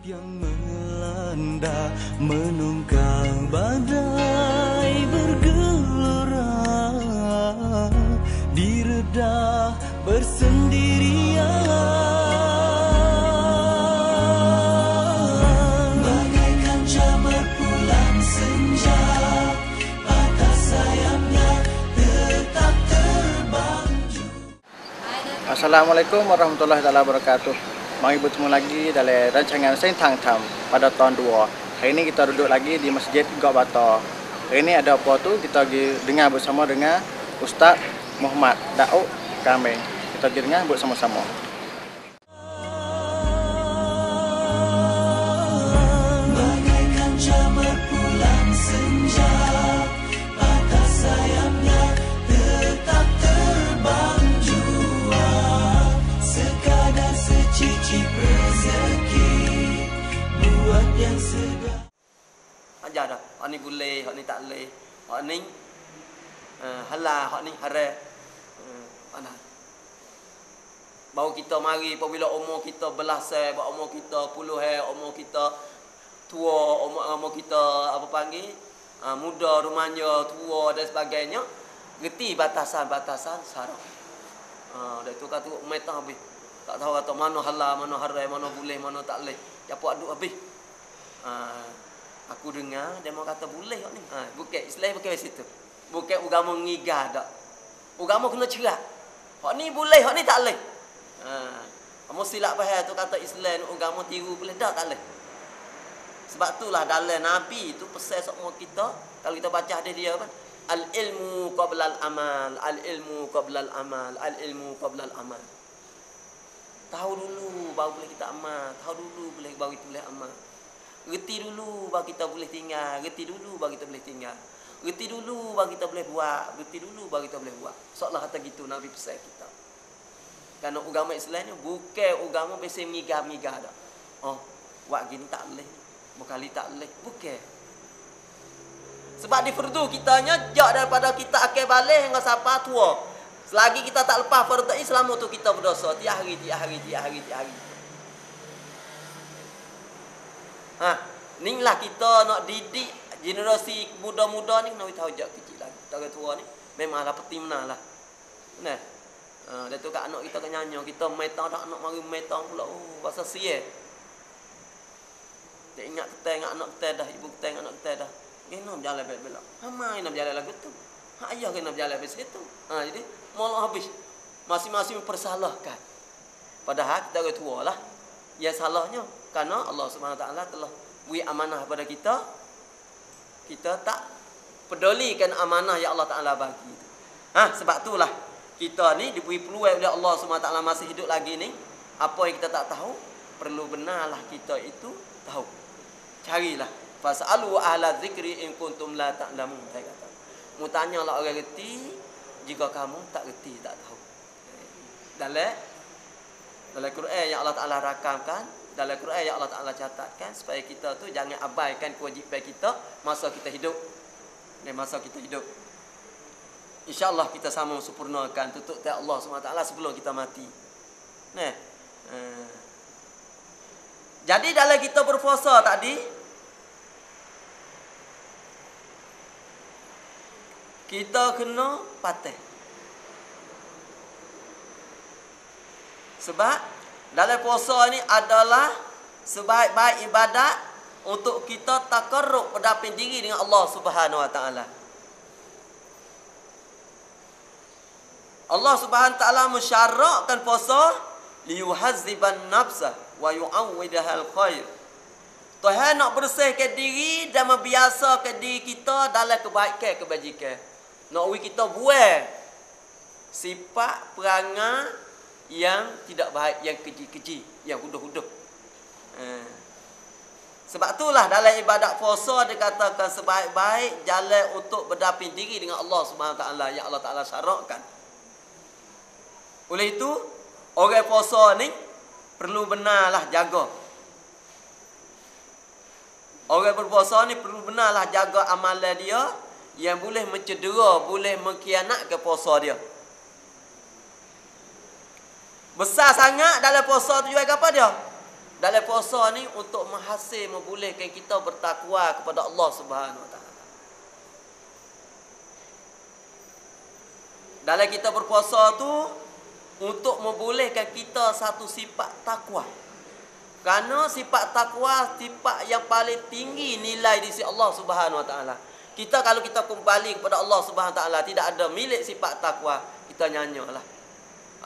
yang melanda menunggang badai bergelora direda bersendirian bagaikan jamur pulang senja atas sayapnya tetap terbang. Assalamualaikum warahmatullahi wabarakatuh. Mari bertemu lagi dalam rancangan Sain Thang Tham pada tahun 2. Hari ini kita duduk lagi di Masjid Gok Bata. Hari ini ada apa tu? Kita pergi dengar bersama dengan Ustaz Muhammad Daud Kamil. Kita pergi dengar bersama-sama. Bagaikan jamur pulang senja atas sayapnya tetap terbang jua sekadar secicip rezeki buat yang segar. Ajar dah. Hak ni boleh, hak ni tak boleh. Hak ni halal, hak ni haram. Mana? Baru kita mari apabila umur kita belasan, umur kita puluhan, umur kita tua, umur kita apa panggil? Muda, remaja, tua dan sebagainya, reti batasan-batasan syarak. Dah tu kata metah habis. Tak tahu kata mana halal, mana haram, mana boleh, mana tak boleh. Japuk aduk habis. Aku dengar dia mau kata boleh kok ni. Bukan Islam bukan situ. Bukan agama ngigah dak. Agama kena cerak. Hak ni boleh, hak ni tak boleh. Kamu silap faham tu kata Islam agama tiru boleh dak tak boleh. Sebab itulah dalam Nabi tu pesan semua kita kalau kita baca hadis dia kan al ilmu qabla al amal, al ilmu qabla al amal, al ilmu qabla al amal. Tahu dulu baru boleh kita amal, tahu dulu baru kita boleh amal. Reti dulu baru kita boleh tinggal, reti dulu baru kita boleh tinggal. Reti dulu baru kita boleh buat, reti dulu baru kita boleh buat. Seolah kata gitu Nabi pesan kita. Kerana agama Islam ni bukan agama biasa migah-migah dah. Buat gini tak boleh. Berkali tak boleh. Bukan. Sebab di fardu kitanya jak daripada kita akal balik hingga sampai tua. Selagi kita tak lepas fardu ini selama tu kita berdosa tiap hari. Inilah kita nak didik generasi muda-muda ni kena tahu jak kecil lagi. Orang tua ni memanglah peti menahlah. Benar. Dah tu kat anak kita kan nyanyi, kita metang dak anak mari metang pula. Pasal sia. Tak ingat kita ingat anak kita dah, ibu kita ingat anak kita dah. Kena berjalan belak-belak. Hamai nak berjalan lagu tu. Hak ayah kena berjalan habis situ. Jadi malah habis. Masing-masing mempersalahkan. Padahal kita orang tua lah. Ya salahnya kerana Allah Subhanahu Wa Taala telah beri amanah kepada kita. Kita tak pedulikan amanah yang Allah Taala bagi. Sebab itulah kita ni diberi peluang oleh Allah Subhanahu Wa Taala masih hidup lagi ni. Apa yang kita tak tahu, perlu benarlah kita itu tahu. Carilah. Fasalu ahla zikri in kuntum la ta'lamun. Saya kata. Mu tanyalah orang reti jika kamu tak reti, tak tahu. Dalam Quran yang Allah Taala rakamkan, dalam Quran yang Allah Taala catatkan supaya kita tu jangan abaikan kewajipan kita masa kita hidup. Dan masa kita hidup. InsyaAllah kita sama sempurnakan tutup tak Allah SWT sebelum kita mati. Jadi dalam kita berpuasa tadi, kita kena patah. Sebab dalam puasa ni adalah sebaik-baik ibadat untuk kita takarrub berhadapan diri dengan Allah Subhanahu Wa Taala. Allah Subhanahu Wa Taala mensyarakkan puasa liyuhazziban nafsa wa yu'awwidha al-khair. Tuhan nak bersihkan diri dan membiasakan diri kita dalam kebaikan kebajikan. Nak kita buang sifat perangai yang tidak baik, yang keji-keji, yang huduh-huduh. Sebab itulah dalam ibadat puasa dikatakan sebaik-baik jalan untuk berhadapan diri dengan Allah Subhanahu Wa Taala yang Allah Taala syarakkan. Oleh itu, orang puasa ni perlu benarlah jaga. Orang berpuasa ni perlu benarlah jaga amalan dia yang boleh mencedera, boleh mengkhianatkan puasa dia. Besar sangat dalam puasa tujuan apa dia? Dalam puasa ni untuk menghasil membolehkan kita bertakwa kepada Allah Subhanahu Wa Taala. Dalam kita berpuasa tu untuk membolehkan kita satu sifat takwa. Kerana sifat takwa sifat yang paling tinggi nilai di sisi Allah Subhanahu Wa Taala. Kita kalau kita kembali kepada Allah Subhanahu Wa Taala tidak ada milik sifat takwa, kita nyanyalah.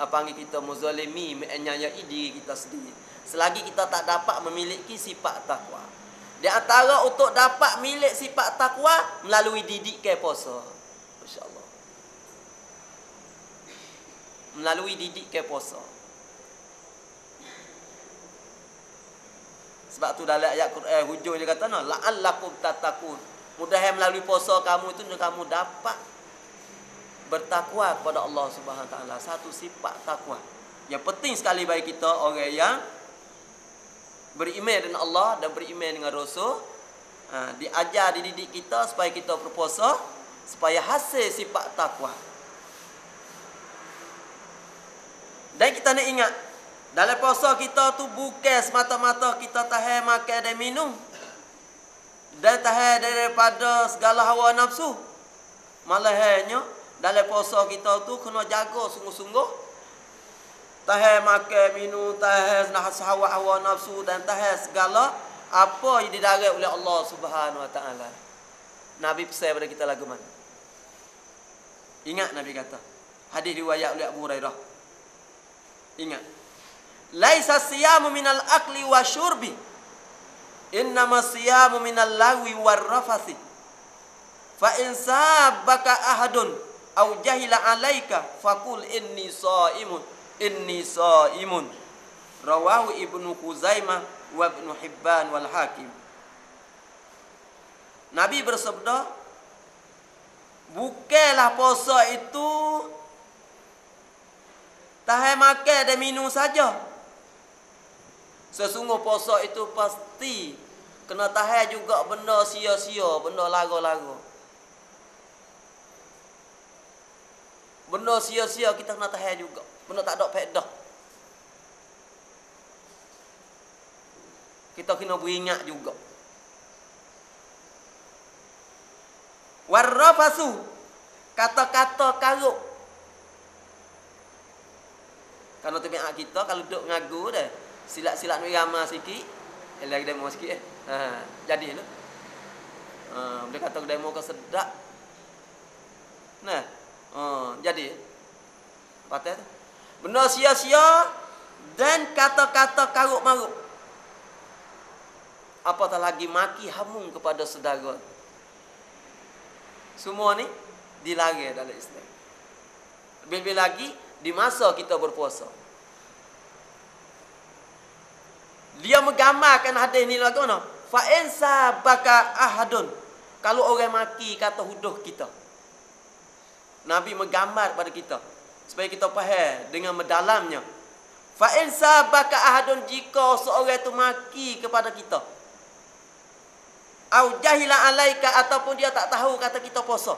Panggil kita muzalimi, menyayai diri kita sendiri. Selagi kita tak dapat memiliki sifat takwa. Di antara untuk dapat milik sifat takwa melalui didikan puasa. Masya-Allah. Melalui didikan puasa. Sebab tu dalam ayat Quran hujung dia kata la'allakum tattaqun. Mudah-mudahan melalui puasa kamu itu kamu dapat bertakwa kepada Allah Subhanahu Wa Taala. Satu sifat takwa. Yang penting sekali bagi kita orang yang beriman dengan Allah dan beriman dengan Rasul. Diajar, dididik kita supaya kita berpuasa supaya hasil sifat takwa. Dan kita nak ingat dalam puasa kita tu bukan semata-mata kita tahan makan dan minum dan tahan daripada segala hawa nafsu. Malahnya dalam puasa kita tu kena jaga sungguh-sungguh. Tahan makan, minum, tahan hawa nafsu dan tahan segala apa yang didarat oleh Allah Subhanahu Wa Taala. Nabi pesan pada kita lagu mana? Ingat Nabi kata. Hadis riwayat oleh Abu Hurairah. Ingat. Laisa siyamu minal akli wa syurbi. Innama siyamu minal lagwi war rafasi. Fa in sabaka ahadun au jahila alaika faqul inni shaimun. Inni shaimun. Rawahu Ibnu Khuzaimah wa Ibnu Hibban wal Hakim. Nabi bersabda, bukanlah puasa itu tahan makan dan minum saja. Sesungguh puasa itu pasti kena tahan juga benda sia-sia, benda lagu-lagu. Benda sia-sia kita kena tahan juga. Benda tak ada faedah. Kita kena beringat juga. Warrafasu, kata-kata karuk. Kalau tabiat kita kalau duduk ngagu dah, silat-silat ni ramah sikit, lagi demo sikit jadi tu. Dia kata demo ke sedap. Nah, jadi patah tu. Benda sia-sia dan kata-kata karuk-maruk. Apatah lagi maki hamung kepada saudara. Semua ni dilarang dalam Islam. Lebih-lebih lagi di masa kita berpuasa. Dia menggambarkan hadis ni lagu mana? Fa in sabaka ahadun. Kalau orang maki kata huduh kita. Nabi menggambar pada kita supaya kita faham dengan mendalamnya. Fa in sabaka ahadun, jika seorang itu maki kepada kita. Au jahila alaika, ataupun dia tak tahu kata kita puasa.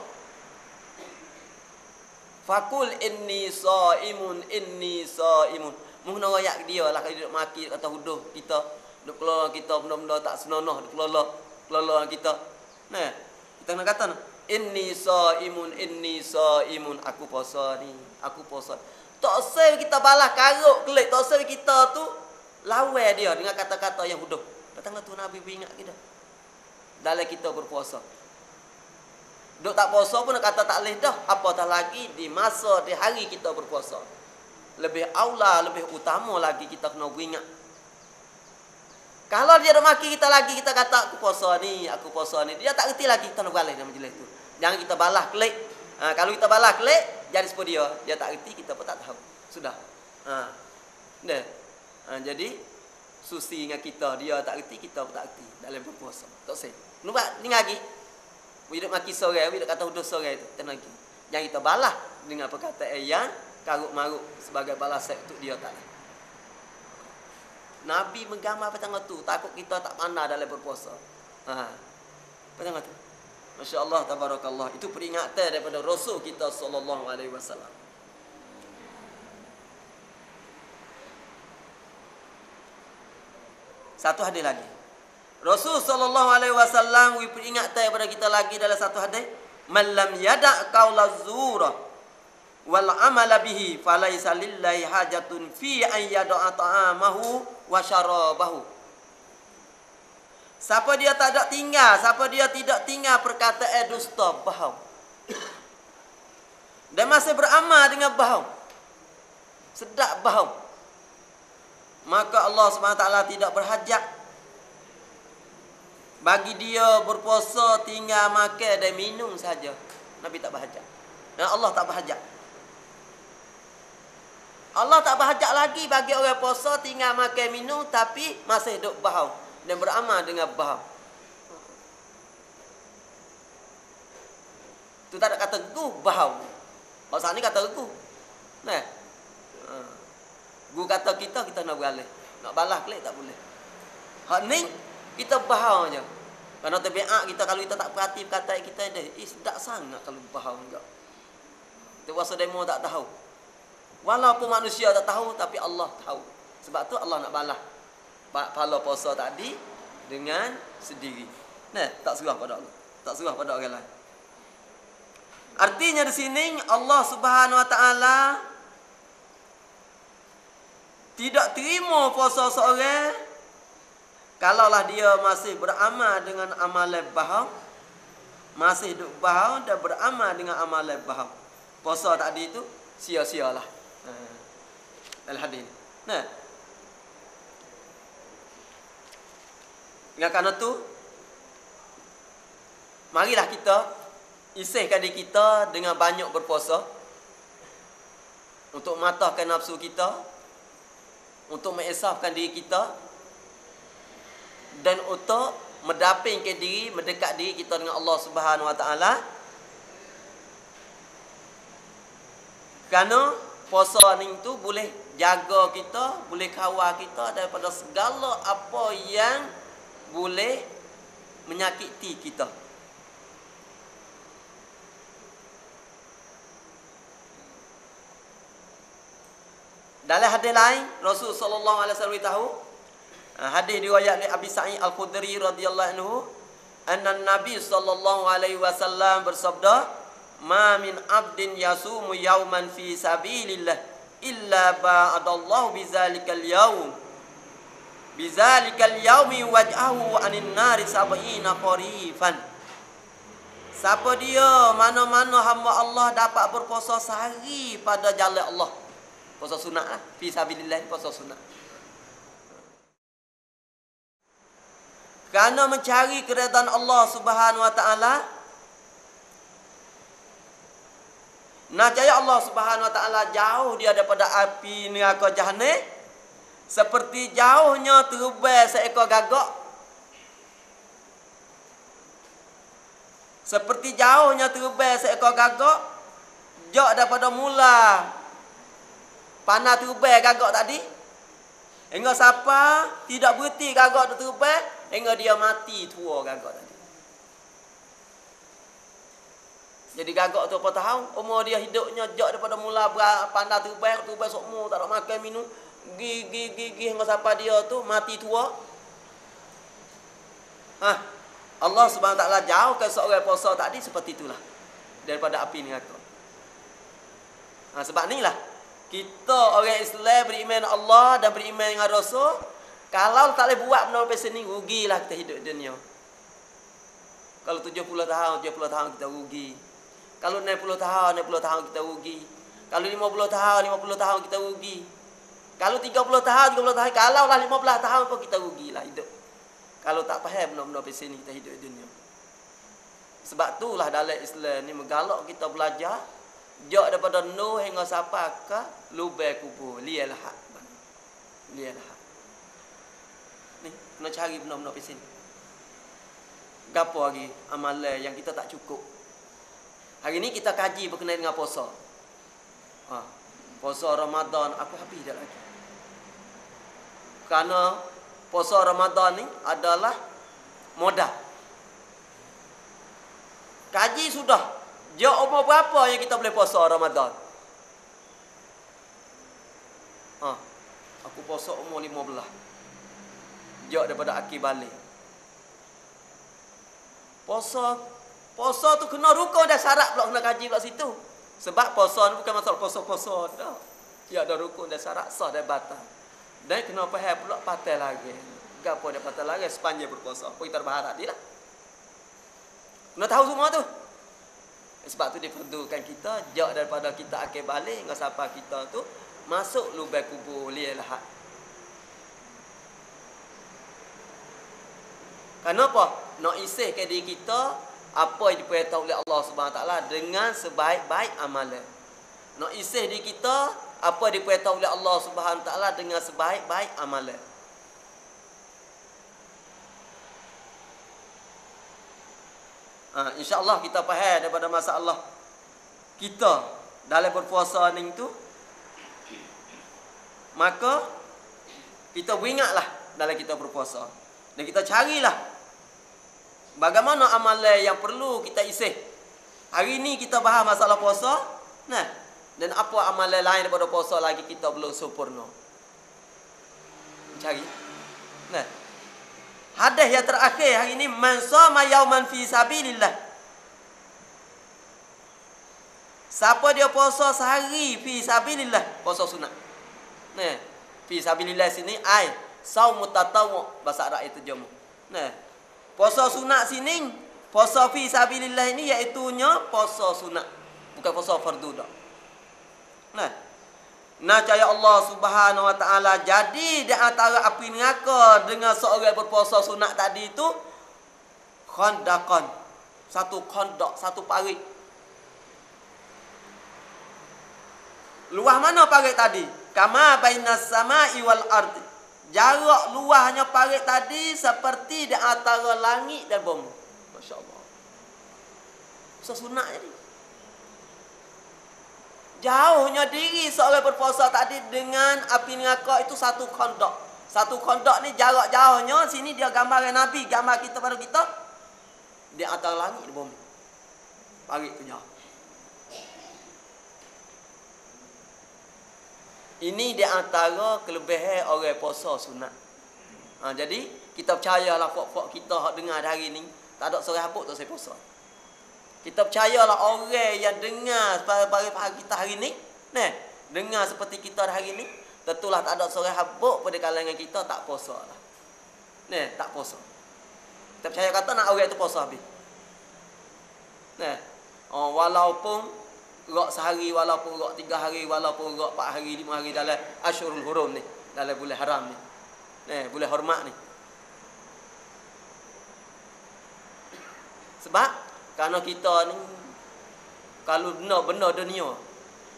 Fakul inni shaimun, inni shaimun. Mungkin royak dia lah kalau dia maki kata huduh kita, duk keluar kita benda-benda tak senonoh, duk keluar kita. Nah, kita nak kata inni shaimun, aku puasa ni, aku puasa. Tak usah kita balas karuk kelik, tak usah kita tu lawan dia dengan kata-kata yang huduh. Datanglah tu Nabi beringat kita. Dalam kita berpuasa. Duk tak puasa pun nak kata tak boleh dah. Apatah lagi di masa, di hari kita berpuasa. Lebih aula, lebih utama lagi kita kena beringat. Kalau dia dah maki kita lagi, kita kata aku puasa ni. Dia tak reti lagi, kita nak balik dalam majlis tu. Jangan kita balas klik. Kalau kita balas klik, jadi sepuluh dia tak reti, kita pun tak tahu. Sudah. Jadi susi dengan kita, dia tak reti, kita pun tak reti dalam berpuasa. Tak sah. Nampak ni lagi. Kita maki sore, kita kata huduh sore tu, tenang lagi. Jangan kita balas dengan perkataan yang karuk-maruk sebagai balasan untuk dia tak. Nabi menggambar petang tu, takut kita tak pandai dalam berpuasa. Petang tu. Masya-Allah, tabarakallah. Itu peringatan daripada Rasul kita sallallahu alaihi wasallam. Satu hadis lagi. Rasul sallallahu alaihi wasallam peringatkan kepada kita lagi dalam satu hadis, "Man lam yada' qaula zura wal amala bihi falaisa lillahi hajatun fi an yada'a ta'amahu wa syarabahu." Siapa dia tidak tinggal perkataan dusta, bohong, dan masih beramal dengan bohong, sedap bohong, maka Allah SWT tidak berhajat bagi dia berpuasa tinggal makan dan minum saja. Nabi tak berhajat. Dan Allah tak berhajat. Allah tak berhajat lagi bagi orang puasa tinggal makan minum tapi masih duk bohong dan beramal dengan bohong. Tu tak ada kata gu bohong. Kalau saat ni kata gu. Nah. Gu kata kita nak beralih. Nak balas kelik tak boleh. Hak ni kita bohong je. Kerana tabiat kita kalau kita tak perhati perkataan kita dah, sedap sangat kalau bohong juga. Tu puasa demo tak tahu. Walaupun manusia tak tahu tapi Allah tahu. Sebab tu Allah nak balas pahala puasa tadi dengan sendiri. Nah, tak serah pada Allah. Tak serah pada orang lain. Artinya di sini Allah Subhanahu Wa Taala tidak terima puasa seorang kalaulah dia masih beramal dengan amalan bohong, masih duk bohong dan beramal dengan amalan bohong. Puasa tadi itu sia-sialah. Dalam hadis. Nah. Dengan kerana tu, marilah kita isihkan diri kita dengan banyak berpuasa untuk matahkan nafsu kita, untuk mengesahkan diri kita dan untuk mendapingkan diri, mendekat diri kita dengan Allah Subhanahu Wa Taala. Kerana puasa ni tu boleh jaga kita, boleh kawal kita daripada segala apa yang boleh menyakiti kita. Dalam hadis lain, Rasul sallallahu alaihi wasallam beritahu, hadis riwayat oleh Abi Sa'id Al-Khudri radhiyallahu anhu, anna Nabi sallallahu alaihi wasallam bersabda, "Ma min 'abdin yasumu yawman fi sabilillah illa ba'adallahu bizalikal yaum bizalikal yaumi waj'ahu 'anil nari sab'ina qarifan." Siapa dia mana-mana hamba Allah dapat berpuasa sehari pada jalan Allah. Puasa sunat lah. Fi sabilillah, puasa sunat. Kerana mencari keredaan Allah Subhanahu Wa Taala, nascaya Allah Subhanahu Wa Taala jauh dia daripada api neraka Jahannam seperti jauhnya terbang seekor gagak. Seperti jauhnya terbang seekor gagak, jauh daripada mula panah terbang gagak tadi, hingga siapa tidak berhenti gagak tu terbang, hingga dia mati tua gagak tadi. Jadi gagak tu apa tahu, umur dia hidupnya jauh daripada mula panah terbang sokmo, tak ada makan minum, gigi hingga siapa dia tu mati tua. Allah Subhanahu Wa Taala jauhkan seorang puasa tadi seperti itulah daripada api neraka. Sebab inilah kita orang Islam beriman Allah dan beriman dengan Rasul, kalau tak boleh buat benda macam ni, rugilah kita hidup dunia. Kalau 70 tahun kita rugi. Kalau 60 tahun kita rugi. Kalau 50 tahun kita rugi. Kalau 30 tahun, kalau lah 15 tahun pun kita rugilah hidup. Kalau tak faham benda-benda macam ni kita hidup dunia. Sebab itulah dalam Islam ni menggalak kita belajar jauh daripada Nuh hingga sampai ke lubang kubur. Lialah hak. Lialah hak. Ni kena cari benda-benda macam ni. Gapo lagi amalan yang kita tak cukup. Hari ni kita kaji berkenaan dengan puasa. Puasa Ramadan aku habis dah lagi. Kerana puasa Ramadan ni adalah modal. Kaji sudah. Jauh umur berapa yang kita boleh puasa Ramadan? Aku puasa umur 15. jauh daripada akhir balik. Puasa tu kena rukun dah, syarat pula kena kaji pula situ. Sebab puasa ni bukan masalah puasa dah. Dia ada rukun dah, syarat, sah dan batal. Dan kena faham pula patah lagi. Gapo dia patah lagi sepanjang berpuasa. Apa kita berharap dia lah. Kena tahu semua tu. Sebab tu diperlukan kita jauh daripada kita akhir balik hingga sampai kita tu masuk lubang kubur lihat. Kenapa? Nak isihkan diri kita apa yang diperintah oleh Allah Subhanahu Wa Taala dengan sebaik-baik amalan. Nak isih diri kita apa yang diperintah oleh Allah Subhanahu Wa Taala dengan sebaik-baik amalan. InsyaAllah kita faham daripada masalah kita dalam berpuasa ni tu, maka kita ingatlah dalam kita berpuasa dan kita carilah bagaimana amalan yang perlu kita isih. Hari ni kita bahas masalah puasa, nah, dan apa amalan lain daripada puasa lagi kita belum sempurna. Cari. Nah, hadis yang terakhir hari ini, man shoma yauman fi sabilillah. Siapa dia puasa sehari fi sabilillah, puasa sunat. Nah, fi sabilillah sini ai saumut tatawwu, bahasa Arab itu terjemah. Nah, puasa sunat sini, puasa fi sabilillah ini iaitu nya puasa sunat, bukan puasa fardu dak. Nah, caya Allah Subhanahu Wa Taala jadi di antara api neraka dengan seorang berpuasa sunat tadi itu khandaqan, satu khandaq, satu parit. Luah mana parit tadi? Kama bainas sama'i wal ardi. Jarak luahnya parit tadi seperti di antara langit dan bumi. Masya-Allah. Puasa sunat jadi. Jauhnya diri seorang berpuasa tadi dengan api neraka itu satu khandaq. Satu khandaq ni jarak jauhnya, sini dia gambar Nabi, gambar kita pada kita di antara langit dan bumi. Parit tu jauh. Ini di antara kelebihan orang puasa sunat. Jadi kita percayalah pok-pok kita hak dengar hari ni tak ada seorang habuk tak saya puasa. Kita percayalah orang yang dengar pagi kita hari ni, nah, dengar seperti kita hari ni, tentulah tak ada seorang habuk pada kalangan kita tak puasa lah. Nah, tak puasa. Kita percaya kata nak orang tu puasa habis. Nah, walaupun rok sehari, walaupun rok 3 hari, walaupun rok 4 hari, 5 hari dalam Ashurul Hurum ni, dalam bulan haram ni. Nah, bulan hormat ni. Sebab kerana kita ni kalau benar-benar dunia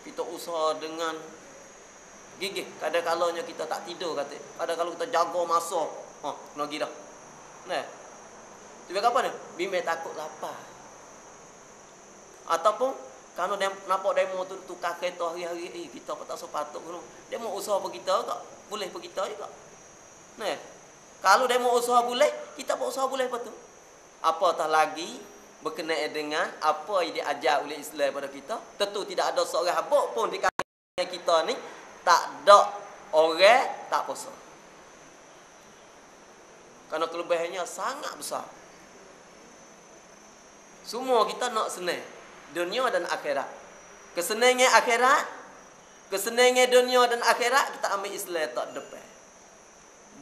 kita usaha dengan gigih. Kadang-kalanya kita tak tidur kata. Kadang-kala kita jaga masa. Kena pergi dah. Nah. Tiba apa ni? Bimbing takut lapar. Ataupun kalau dia nampak demo tu tukar kereta hari-hari, kita apa tak sepatut dulu. Dia mau usaha apa kita tak? Boleh apa kita juga. Nah. Kalau dia mau usaha boleh, kita pun usaha boleh betul. Apatah lagi berkenaan dengan apa yang diajar oleh Islam pada kita, tentu tidak ada seorang habuk pun di kalangan kita ni tak ada orang tak puasa. Kerana kelebihannya sangat besar. Semua kita nak senang dunia dan akhirat. Kesenangan akhirat, kesenangan dunia dan akhirat kita ambil Islam tak depan.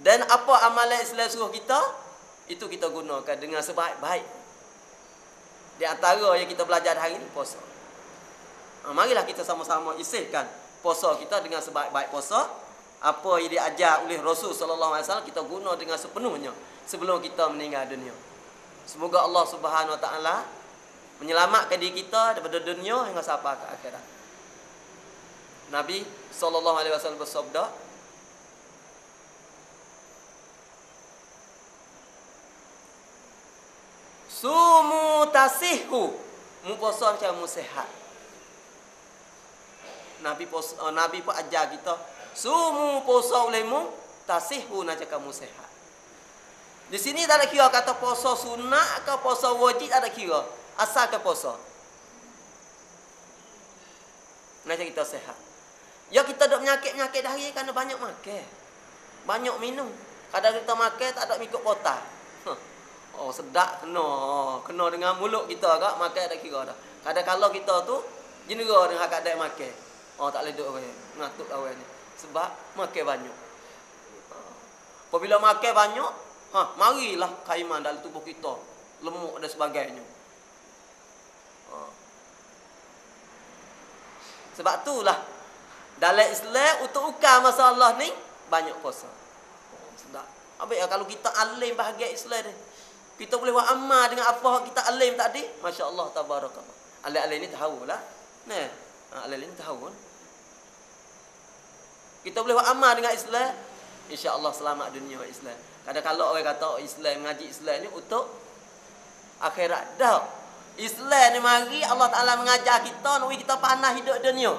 Dan apa amalan Islam suruh kita, itu kita gunakan dengan sebaik-baik. Di antara yang kita belajar hari ini, puasa. Marilah kita sama-sama isihkan puasa kita dengan sebaik-baik puasa. Apa yang diajar oleh Rasul sallallahu alaihi wasallam kita guna dengan sepenuhnya sebelum kita meninggal dunia. Semoga Allah Subhanahu Wa Taala menyelamatkan diri kita daripada dunia hingga sampai ke akhirat. Nabi sallallahu alaihi wasallam bersabda, sumu tasihhu, mu puasa macam mu sihat. Nabi pun ajar kita, sumu puasa olehmu tasihhu nak cakap mu sihat. Di sini tak ada kira kata puasa sunat ke puasa wajib, tak ada kira. Asalkan puasa. Nak kita sihat. Ya kita ada penyakit-penyakit dah hari kerana banyak makan. Banyak minum. Kadang kita makan tak ada ikut kota. Oh sedap kena dengan mulut kita agak makan tak kira dah. Kadang kalau kita tu jenera dengan kadang makan. Oh tak boleh duk ngatuk kawan ni. Sebab makan banyak. Apabila makan banyak, marilah kaiman dalam tubuh kita, lemuk dan sebagainya. Sebab itulah dalam Islam untuk ukar masalah ni banyak puasa. Sedap. Habis kalau kita alim bahagian Islam ni, kita boleh buat amal dengan apa kita alim tadi. Masya-Allah tabarakallah. Alim-alim ni tahulah. Nah, alim-alim ni tahu kan. Kita boleh buat amal dengan Islam, insya-Allah selamat dunia Islam. Kadang-kadang orang kata Islam mengaji Islam ni untuk akhirat. Dah. Islam ni mari Allah Taala mengajar kita nak kita panah hidup dunia.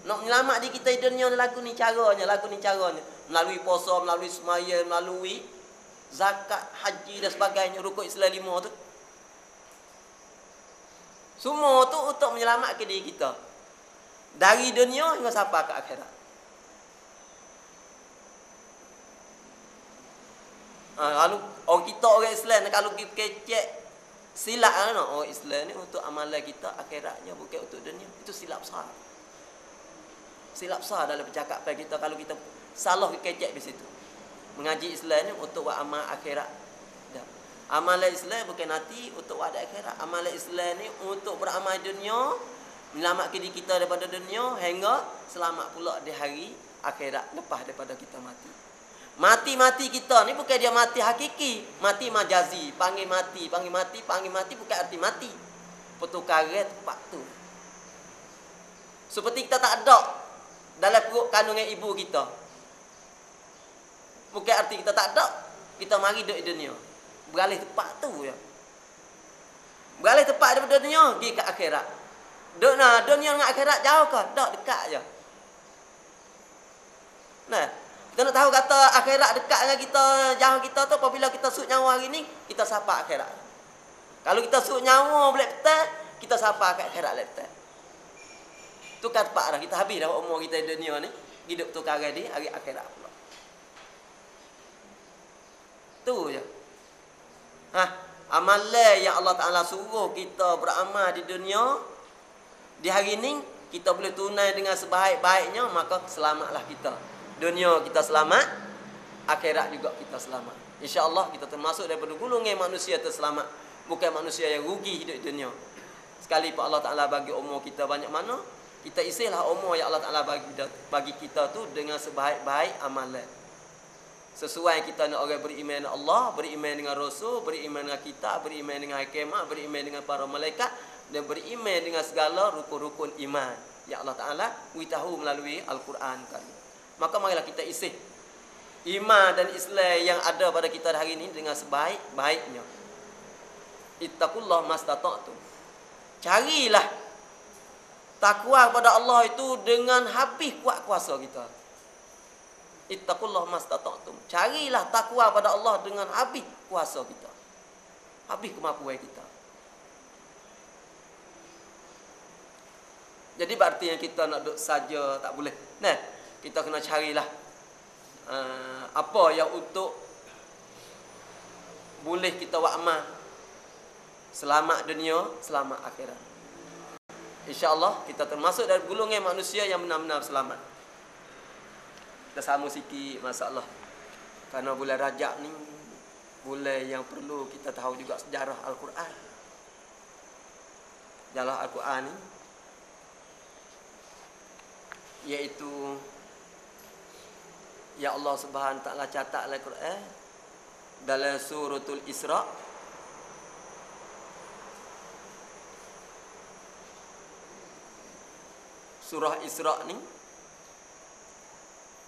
Nak menyelamat diri kita dunia ni lagu ni caranya. Melalui puasa, melalui semaya, melalui zakat, haji dan sebagainya, rukun Islam 5 tu. Semua tu untuk menyelamatkan diri kita dari dunia hingga sampai ke akhirat. Kalau orang kita orang Islam kalau kecek silap kan orang Islam ni untuk amalan kita akhiratnya bukan untuk dunia. Itu silap besar. Silap besar dalam percakapan kita kalau kita salah kecek di situ. Mengaji Islam ni untuk buat amal akhirat. Dah. Amalan Islam bukan nanti untuk buat akhirat. Amalan Islam ni untuk beramal dunia, menyelamatkan diri kita daripada dunia hingga selamat pula di hari akhirat lepas daripada kita mati. Mati kita ni bukan dia mati hakiki, mati majazi, panggil mati bukan arti mati. Pertukaran tempat tu. Seperti kita tak ada dalam perut kandungan ibu kita. Bukan arti kita tak ada, kita mari duduk di dunia. Beralih tempat tu ya. Beralih tempat daripada dunia pergi ke akhirat. Duduk dunia dengan akhirat jauh ke? Tak, dekat je. Nah, kita nak tahu kata akhirat dekat dengan kita, jauh kita tu apabila kita sut nyawa hari ni, kita sapa akhirat. Kalau kita sut nyawa boleh petang, kita sapa ke akhirat lepas. Tu kan tepat dah, kita habis dah umur kita di dunia ni, hidup tu karang di hari akhirat pula. Tu je. Amalan yang Allah Ta'ala suruh kita beramal di dunia, di hari ni, kita boleh tunai dengan sebaik-baiknya, maka selamatlah kita. Dunia kita selamat, akhirat juga kita selamat. InsyaAllah kita termasuk daripada golongan manusia terselamat. Bukan manusia yang rugi hidup di dunia. Sekali pun Allah Ta'ala bagi umur kita banyak mana, kita isilah umur yang Allah Ta'ala bagi kita tu dengan sebaik-baik amalan. Sesuai kita nak orang beriman dengan Allah, beriman dengan Rasul, beriman dengan kitab, beriman dengan hikmah, beriman dengan para malaikat, dan beriman dengan segala rukun-rukun iman yang Allah Ta'ala beritahu melalui Al-Quran Karim. Maka marilah kita isi iman dan Islam yang ada pada kita hari ini dengan sebaik-baiknya. Ittaqullah mastata'tum. Carilah takwa kepada Allah itu dengan habis kuat kuasa kita. Ittaqullah mastata'tum. Carilah takwa kepada Allah dengan habis kuasa kita. Habis kemampuan kita. Jadi berarti yang kita nak duduk saja tak boleh. Nah, kita kena carilah apa yang untuk boleh kita buat amal. Selamat dunia, selamat akhirat. InsyaAllah kita termasuk dari golongan manusia yang benar-benar selamat. Kita sambung sikit masalah. Kerana bulan Rajab ni bulan yang perlu kita tahu juga sejarah Al-Quran. Sejarah Al-Quran ni iaitu ya Allah Subhanahu Taala catat dalam Quran dalam suratul Isra. Surah Isra ni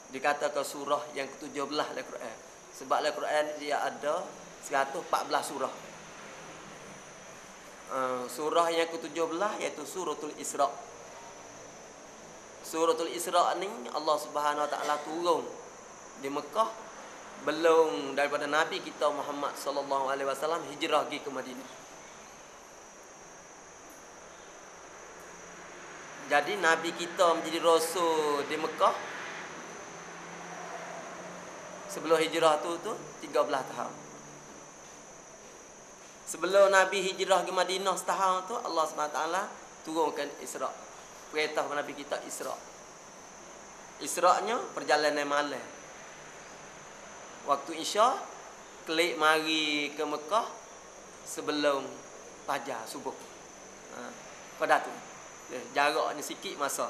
dikatakan surah yang ke-17 dalam Quran. Sebab dalam Quran dia ada 114 surah. Surah yang ke-17 iaitu suratul Isra. Suratul Isra ni Allah Subhanahu Wa Taala turun di Mekah belum daripada Nabi kita Muhammad sallallahu alaihi wasallam hijrah pergi ke Madinah. Jadi Nabi kita menjadi rasul di Mekah Sebelum hijrah tu 13 tahun. Sebelum Nabi hijrah ke Madinah setahun tu, Allah SWT turunkan Isra. Perintah Nabi kita Isra. Isra-nya perjalanan malam. Waktu Isya klik mari ke Mekah sebelum fajar subuh. Pada tu. Jaraknya sikit masa.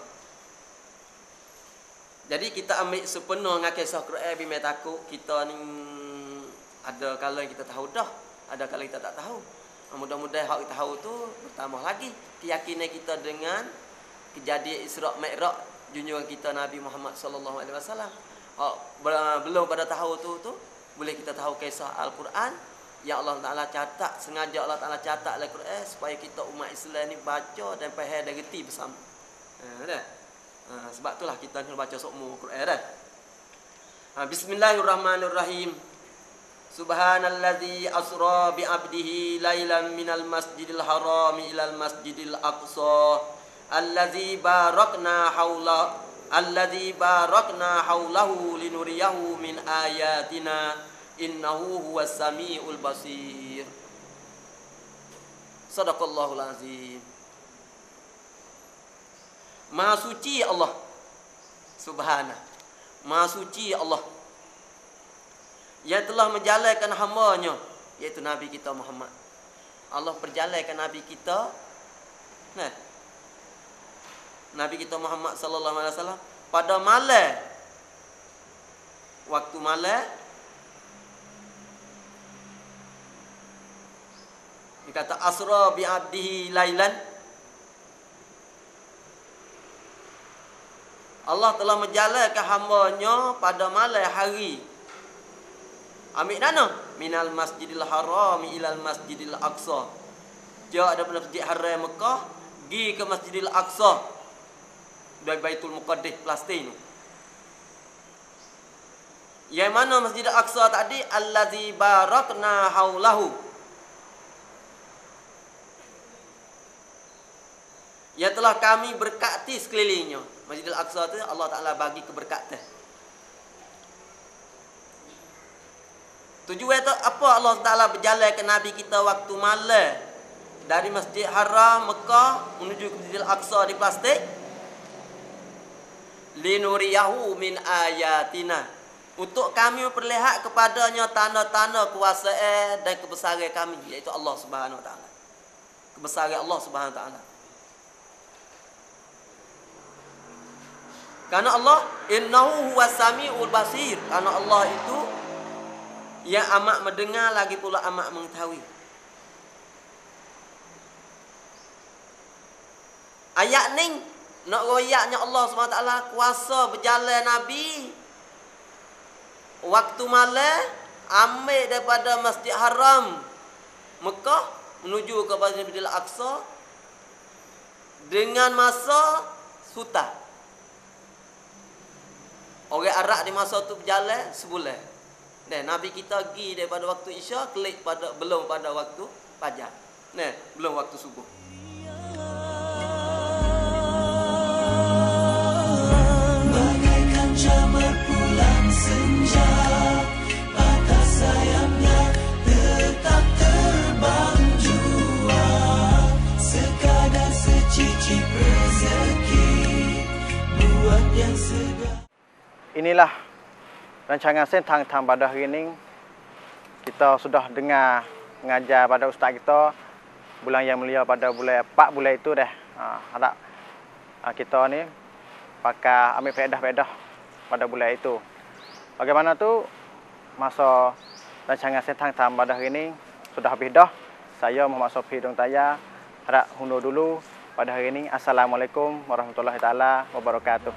Jadi kita ambil sepenuh dengan kisah Quran bimbang takut kita ni ada kala kita tahu dah, ada kala kita tak tahu. Mudah-mudahan hak kita tahu tu bertambah lagi keyakinan kita dengan kejadian Isra Mi'raj junjungan kita Nabi Muhammad sallallahu alaihi wasallam. Belum pada tahu tu boleh kita tahu kisah Al-Quran yang Allah Taala catat, sengaja Allah Taala catat dalam Quran supaya kita umat Islam ni baca dan faham dan reti bersama. Sebab itulah kita kena baca semua Quran dah. Bismillahirrahmanirrahim. Subhanallazi asra bi 'abdihi lailan minal masjidil harami ilal masjidil aqsa allazi barakna haulahu linuriyahu min ayatina innahu huwas samiul basir. Sadaqallahul azim. Maha suci Allah Subhanahu. Maha suci Allah yang telah menjalankan hamba-Nya, iaitu Nabi kita Muhammad. Allah perjalankan Nabi kita, Nabi kita Muhammad sallallahu alaihi wasallam pada malam. Waktu malam dikata asra bi 'abdihi lailan. Allah telah menjalankan hamba-Nya pada malam hari. Ambil dana minal masjidil harami ilal masjidil aqsa. Dia ada pada masjid haram Mekah pergi ke masjidil aqsa dari Baitul Muqaddas Palestin. Yang mana masjidil aqsa tadi allazi barakna haulahu. Yang telah kami berkati sekelilingnya. Masjidil Aqsa tu Allah Taala bagi keberkatan. Tujuan tu apa Allah Taala berjalan ke Nabi kita waktu malam dari Masjid Haram Mekah menuju ke Masjidil Aqsa di Palestin? Linuriyahu min ayatina. Untuk kami memperlihat kepadanya tanda-tanda kuasa dan kebesaran kami, iaitu Allah Subhanahu Wa Taala. Kebesaran Allah Subhanahu Wa Taala. Karena Allah innahu huwas samiul basir. Karena Allah itu yang amat mendengar lagi pula amat mengetahui. Ayat ni nak royaknya Allah SWT kuasa berjalan Nabi waktu malam ambil daripada Masjid Haram Mekah menuju ke Masjidil Aqsa dengan masa suta. Orang Arab di masa tu berjalan sebulan. Dan Nabi kita pergi daripada waktu Isya klik pada belum pada waktu fajar. Belum waktu subuh. Bagaikan jamur pulang senja, atas sayapnya tetap terbang jua, sekadar secicip rezeki buat yang segar. Inilah rancangan Sentang Tam pada hari ini. Kita sudah dengar mengajar pada ustaz kita bulan yang mulia pada bulan 4 bulan itu dah. Harap kita ni pakai ambil faedah-faedah pada bulan itu. Bagaimana tu masa rancangan Sentang Tam pada hari ini sudah habis dah. Saya Muhammad Sofi Dong Taya harap hundur dulu pada hari ini. Assalamualaikum warahmatullahi taala wabarakatuh.